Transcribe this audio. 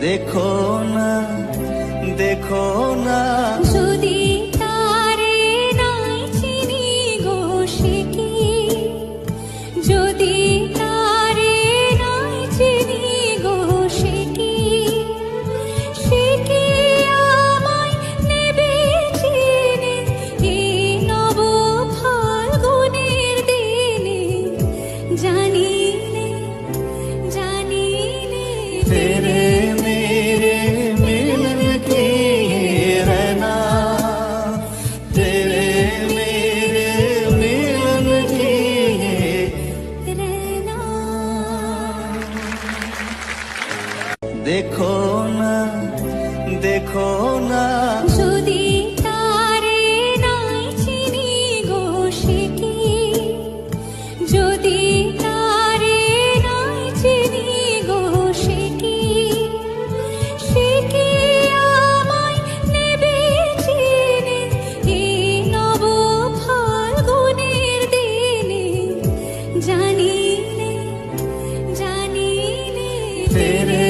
দেখো না দেখো না যদি তারে নাই চিনি গো সে কি, যদি তারে নাই চিনি গো সে কি, সে কি আমায় নেবে চিনে এই নব ফাল্গুনের দিনে, জানি নে জানি নে तेरे मेरे मिलन की रहना, तेरे मेरे मिलन की रहना। देखो ना देखो ना যদি তারে নাই চিনি গো সে কি, যদি তারে নাই চিনি গো সে কি, সে কি আমায় নেবে চিনে এই নব ফাল্গুনের দিনে, জানি নে জানি নে तेरे